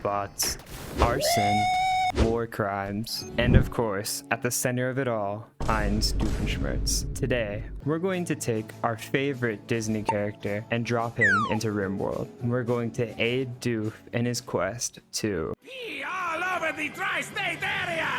robots, arson, war crimes, and of course, at the center of it all, Heinz Doofenshmirtz. Today, we're going to take our favorite Disney character and drop him into Rimworld. We're going to aid Doof in his quest to Be all over the tri-state area!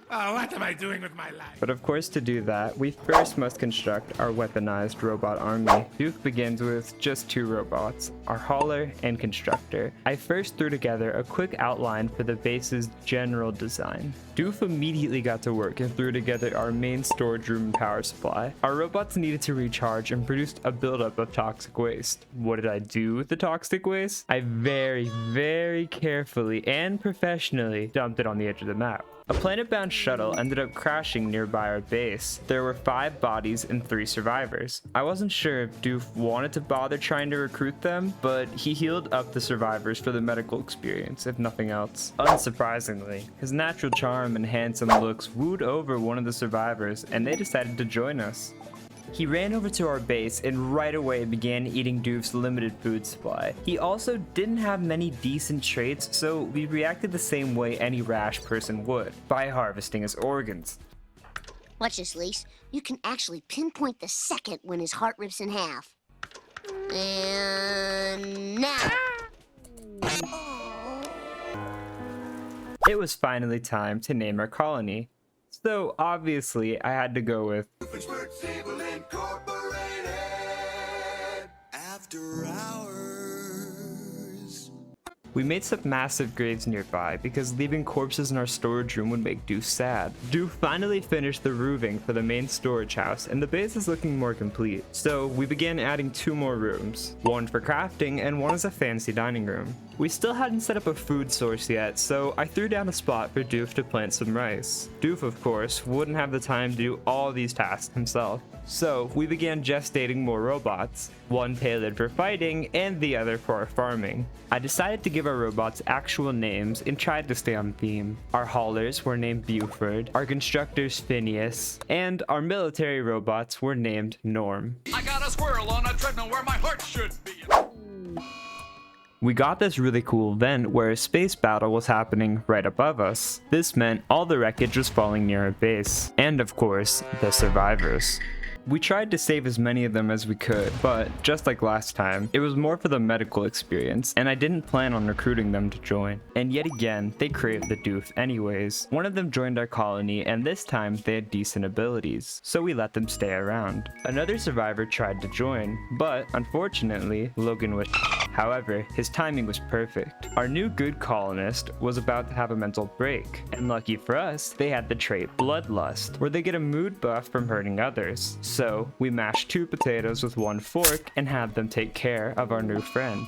Oh, what am I doing with my life? But of course, to do that, we first must construct our weaponized robot army. Doof begins with just 2 robots, our hauler and constructor. I first threw together a quick outline for the base's general design. Doof immediately got to work and threw together our main storage room and power supply. Our robots needed to recharge and produced a buildup of toxic waste. What did I do with the toxic waste? I very carefully and professionally dumped it on the edge of the map. A planet-bound shuttle ended up crashing nearby our base. There were 5 bodies and 3 survivors. I wasn't sure if Doof wanted to bother trying to recruit them, but he healed up the survivors for the medical experience, if nothing else. Unsurprisingly, his natural charm and handsome looks wooed over one of the survivors, and they decided to join us. He ran over to our base and right away began eating Doof's limited food supply. He also didn't have many decent traits, so we reacted the same way any rash person would, by harvesting his organs. Watch this, Lise. You can actually pinpoint the second when his heart rips in half. And now. It was finally time to name our colony. So obviously I had to go with Doofenshmirtz Evil Incorporated. After hours. We made some massive graves nearby because leaving corpses in our storage room would make Doof sad. Doof finally finished the roofing for the main storage house and the base is looking more complete. So we began adding 2 more rooms, one for crafting and one as a fancy dining room. We still hadn't set up a food source yet, so I threw down a spot for Doof to plant some rice. Doof, of course, wouldn't have the time to do all these tasks himself. So we began gestating more robots, one tailored for fighting and the other for our farming. I decided to give our robots actual names and tried to stay on theme. Our haulers were named Buford, our constructors Phineas, and our military robots were named Norm. I got a squirrel on a treadmill where my heart should be. We got this really cool vent where a space battle was happening right above us. This meant all the wreckage was falling near our base, and of course, the survivors. We tried to save as many of them as we could, but just like last time, it was more for the medical experience, and I didn't plan on recruiting them to join. And yet again, they craved the Doof anyways. One of them joined our colony, and this time they had decent abilities, so we let them stay around. Another survivor tried to join, but unfortunately, Logan was However, his timing was perfect. Our new good colonist was about to have a mental break, and lucky for us, they had the trait Bloodlust, where they get a mood buff from hurting others. So we mashed 2 potatoes with 1 fork and had them take care of our new friend.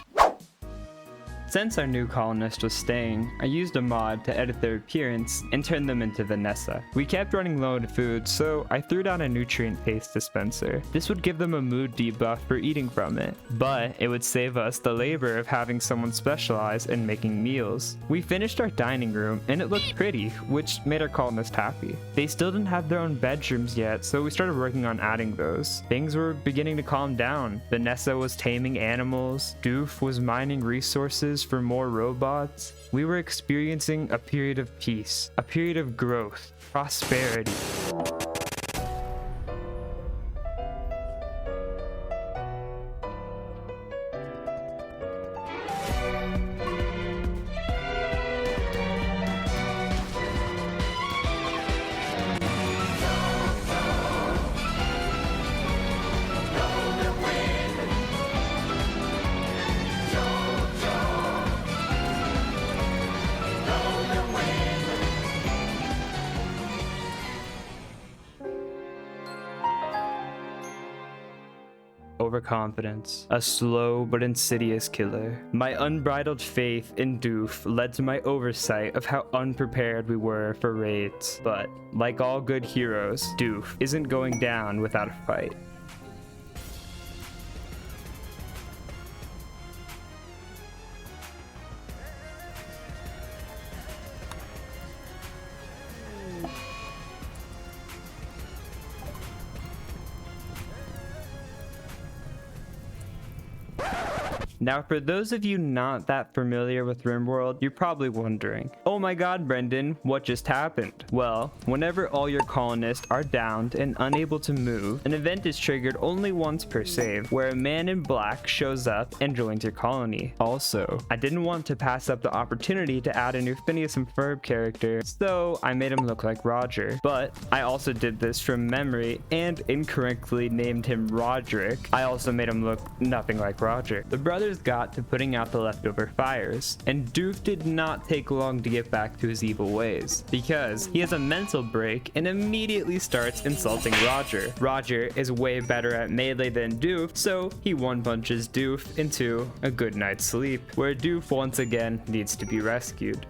Since our new colonist was staying, I used a mod to edit their appearance and turn them into Vanessa. We kept running low on food, so I threw down a nutrient paste dispenser. This would give them a mood debuff for eating from it, but it would save us the labor of having someone specialize in making meals. We finished our dining room and it looked pretty, which made our colonist happy. They still didn't have their own bedrooms yet, so we started working on adding those. Things were beginning to calm down. Vanessa was taming animals, Doof was mining resources for more robots. We were experiencing a period of peace, a period of growth, prosperity. Overconfidence, a slow but insidious killer. My unbridled faith in Doof led to my oversight of how unprepared we were for raids. But, like all good heroes, Doof isn't going down without a fight. Now, for those of you not that familiar with Rimworld, you're probably wondering, oh my god, Brendan, what just happened? Well, whenever all your colonists are downed and unable to move, an event is triggered only once per save, where a man in black shows up and joins your colony. Also, I didn't want to pass up the opportunity to add a new Phineas and Ferb character, so I made him look like Roger. But I also did this from memory and incorrectly named him Roderick. I also made him look nothing like Roger. The brothers got to putting out the leftover fires, and Doof did not take long to get back to his evil ways, because he has a mental break and immediately starts insulting Roger. Roger is way better at melee than Doof, so he one punches Doof into a good night's sleep, where Doof once again needs to be rescued.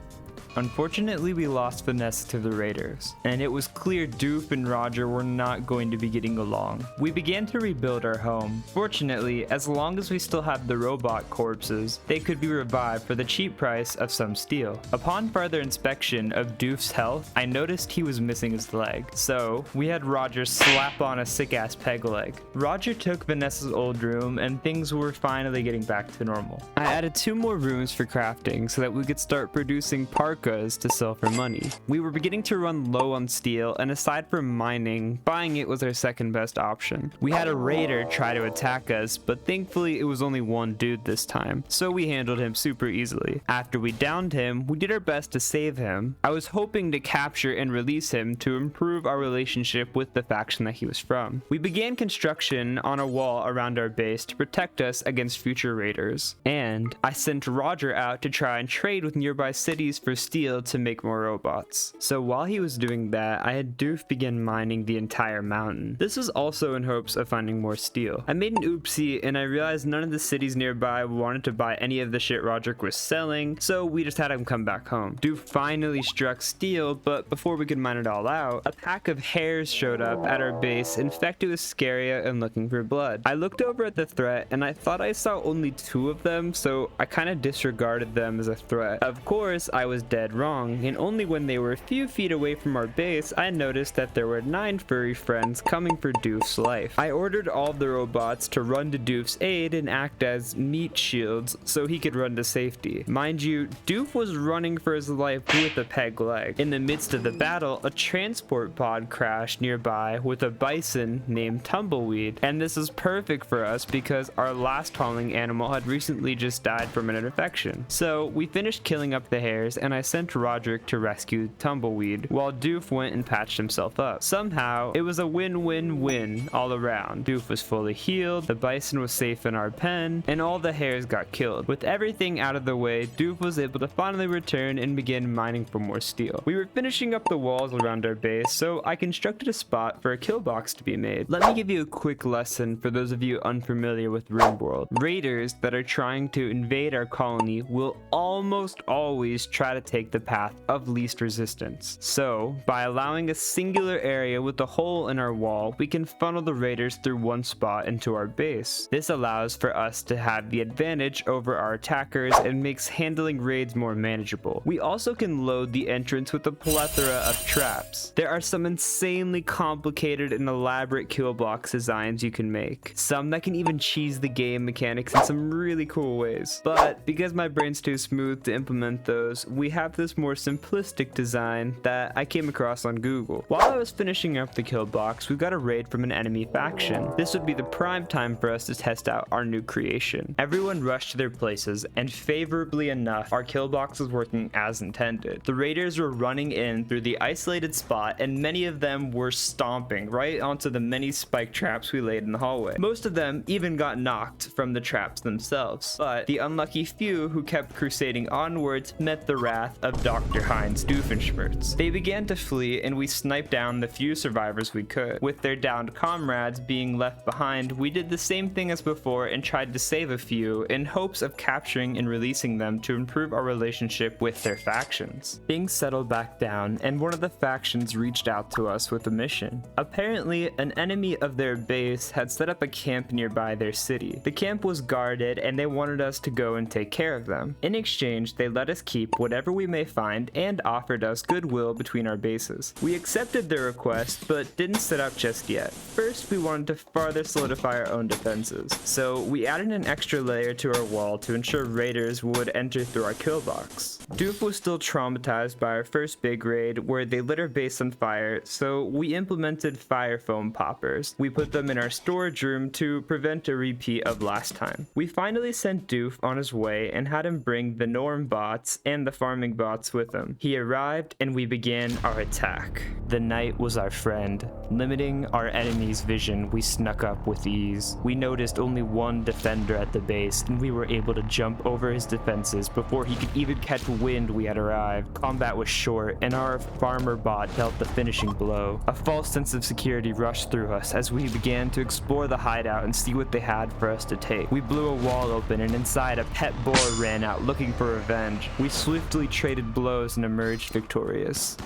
Unfortunately, we lost Vanessa to the raiders, and it was clear Doof and Roger were not going to be getting along. We began to rebuild our home. Fortunately, as long as we still had the robot corpses, they could be revived for the cheap price of some steel. Upon further inspection of Doof's health, I noticed he was missing his leg, so we had Roger slap on a sick-ass peg leg. Roger took Vanessa's old room, and things were finally getting back to normal. I added 2 more rooms for crafting so that we could start producing parkas to sell for money. We were beginning to run low on steel, and aside from mining, buying it was our second best option. We had a raider try to attack us, but thankfully it was only one dude this time, so we handled him super easily. After we downed him, we did our best to save him. I was hoping to capture and release him to improve our relationship with the faction that he was from. We began construction on a wall around our base to protect us against future raiders, and I sent Roger out to try and trade with nearby cities for steel to make more robots. So while he was doing that, I had Doof begin mining the entire mountain. This was also in hopes of finding more steel. I made an oopsie, and I realized none of the cities nearby wanted to buy any of the shit Roderick was selling, so we just had him come back home. Doof finally struck steel, but before we could mine it all out, a pack of hares showed up at our base, infected with scaria and looking for blood. I looked over at the threat, and I thought I saw only 2 of them, so I kind of disregarded them as a threat. Of course, I was dead wrong, and only when they were a few feet away from our base, I noticed that there were 9 furry friends coming for Doof's life. I ordered all the robots to run to Doof's aid and act as meat shields so he could run to safety. Mind you, Doof was running for his life with a peg leg. In the midst of the battle, a transport pod crashed nearby with a bison named Tumbleweed, and this is perfect for us because our last hauling animal had recently just died from an infection. So we finished killing up the hares, and I sent Roderick to rescue Tumbleweed, while Doof went and patched himself up. Somehow, it was a win-win-win all around. Doof was fully healed, the bison was safe in our pen, and all the hares got killed. With everything out of the way, Doof was able to finally return and begin mining for more steel. We were finishing up the walls around our base, so I constructed a spot for a kill box to be made. Let me give you a quick lesson for those of you unfamiliar with Rimworld. Raiders that are trying to invade our colony will almost always try to take the path of least resistance. So, by allowing a singular area with a hole in our wall, we can funnel the raiders through one spot into our base. This allows for us to have the advantage over our attackers and makes handling raids more manageable. We also can load the entrance with a plethora of traps. There are some insanely complicated and elaborate kill box designs you can make. Some that can even cheese the game mechanics in some really cool ways. But because my brain's too smooth to implement those, we have this more simplistic design that I came across on Google. While I was finishing up the kill box, we got a raid from an enemy faction. This would be the prime time for us to test out our new creation. Everyone rushed to their places, and favorably enough, our kill box was working as intended. The raiders were running in through the isolated spot, and many of them were stomping right onto the many spike traps we laid in the hallway. Most of them even got knocked from the traps themselves, but the unlucky few who kept crusading onwards met the wrath of Dr. Heinz Doofenshmirtz. They began to flee, and we sniped down the few survivors we could. With their downed comrades being left behind, we did the same thing as before and tried to save a few in hopes of capturing and releasing them to improve our relationship with their factions. Things settled back down, and one of the factions reached out to us with a mission. Apparently, an enemy of their base had set up a camp nearby their city. The camp was guarded, and they wanted us to go and take care of them. In exchange, they let us keep whatever we may find and offered us goodwill between our bases. We accepted their request, but didn't set up just yet. First, we wanted to farther solidify our own defenses, so we added an extra layer to our wall to ensure raiders would enter through our kill box. Doof was still traumatized by our first big raid where they lit our base on fire, so we implemented fire foam poppers. We put them in our storage room to prevent a repeat of last time. We finally sent Doof on his way and had him bring the norm bots and the farming bots with him. He arrived and we began our attack. The night was our friend. Limiting our enemy's vision, we snuck up with ease. We noticed only one defender at the base and we were able to jump over his defenses before he could even catch wind we had arrived. Combat was short and our farmer bot dealt the finishing blow. A false sense of security rushed through us as we began to explore the hideout and see what they had for us to take. We blew a wall open and inside a pet boar ran out looking for revenge. We swiftly traded blows and emerged victorious.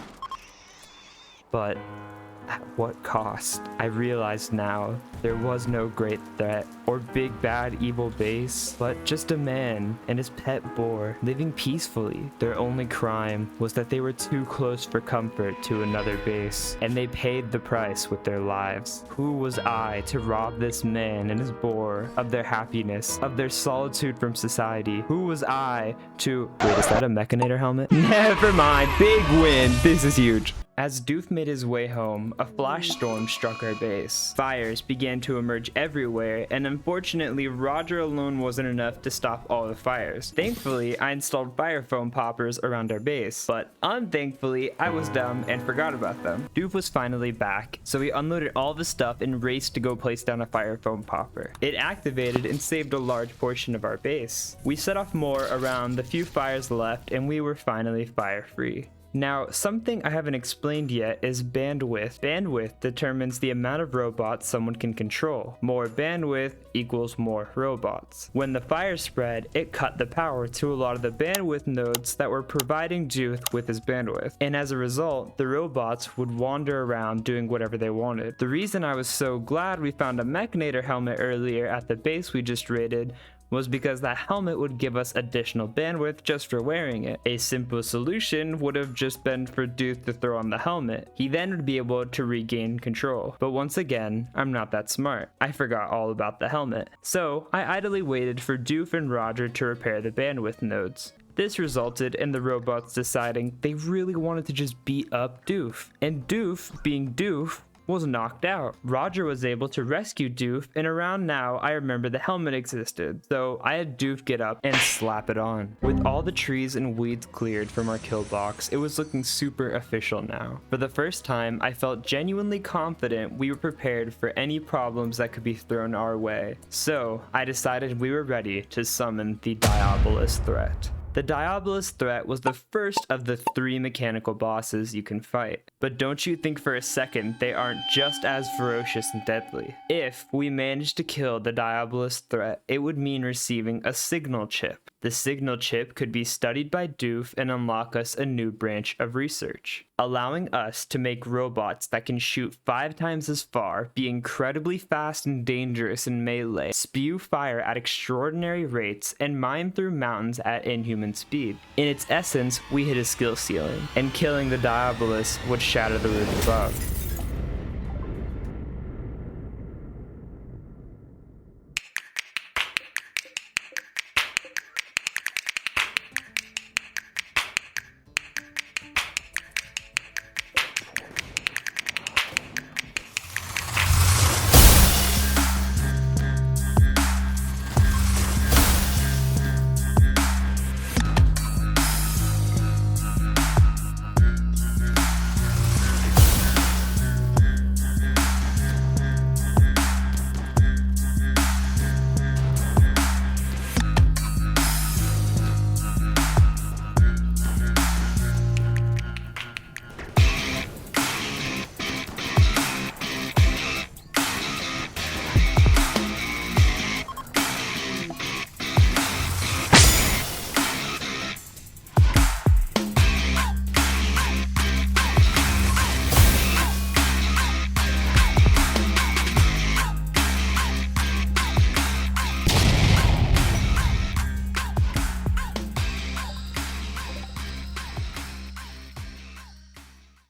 But at what cost? I realize now there was no great threat or big bad evil base, but just a man and his pet boar living peacefully. Their only crime was that they were too close for comfort to another base, and they paid the price with their lives. Who was I to rob this man and his boar of their happiness, of their solitude from society? Who was I to... Wait, is that a mechanitor helmet? Never mind, big win, this is huge. As Doof made his way home, a flash storm struck our base. Fires began to emerge everywhere, and unfortunately, Roger alone wasn't enough to stop all the fires. Thankfully, I installed fire foam poppers around our base, but unthankfully, I was dumb and forgot about them. Doof was finally back, so we unloaded all the stuff and raced to go place down a fire foam popper. It activated and saved a large portion of our base. We set off more around the few fires left, and we were finally fire-free. Now, something I haven't explained yet is bandwidth. Bandwidth determines the amount of robots someone can control. More bandwidth equals more robots. When the fire spread, it cut the power to a lot of the bandwidth nodes that were providing Doof with his bandwidth. And as a result, the robots would wander around doing whatever they wanted. The reason I was so glad we found a mechanitor helmet earlier at the base we just raided was because that helmet would give us additional bandwidth just for wearing it. A simple solution would have just been for Doof to throw on the helmet. He then would be able to regain control. But once again, I'm not that smart. I forgot all about the helmet. So I idly waited for Doof and Roger to repair the bandwidth nodes. This resulted in the robots deciding they really wanted to just beat up Doof. And Doof, being Doof, was knocked out. Roger was able to rescue Doof, and around now I remember the helmet existed, so I had Doof get up and slap it on. With all the trees and weeds cleared from our kill box, it was looking super official now. For the first time, I felt genuinely confident we were prepared for any problems that could be thrown our way. So I decided we were ready to summon the Diabolus threat. The Diabolus threat was the first of the 3 mechanical bosses you can fight. But don't you think for a second they aren't just as ferocious and deadly. If we managed to kill the Diabolus threat, it would mean receiving a signal chip. The signal chip could be studied by Doof and unlock us a new branch of research, allowing us to make robots that can shoot 5 times as far, be incredibly fast and dangerous in melee, spew fire at extraordinary rates, and mine through mountains at inhuman speed. In its essence, we hit a skill ceiling, and killing the Diabolus would shatter the roof above.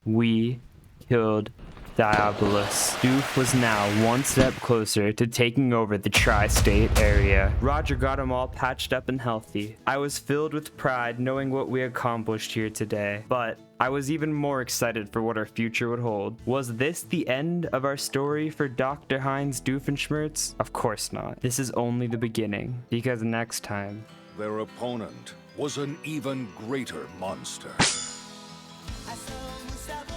We killed Diabolus. Doof was now one step closer to taking over the tri-state area. Roger got them all patched up and healthy. I was filled with pride knowing what we accomplished here today, but I was even more excited for what our future would hold. Was this the end of our story for Dr. Heinz Doofenshmirtz? Of course not. This is only the beginning, because next time... Their opponent was an even greater monster. I saw myself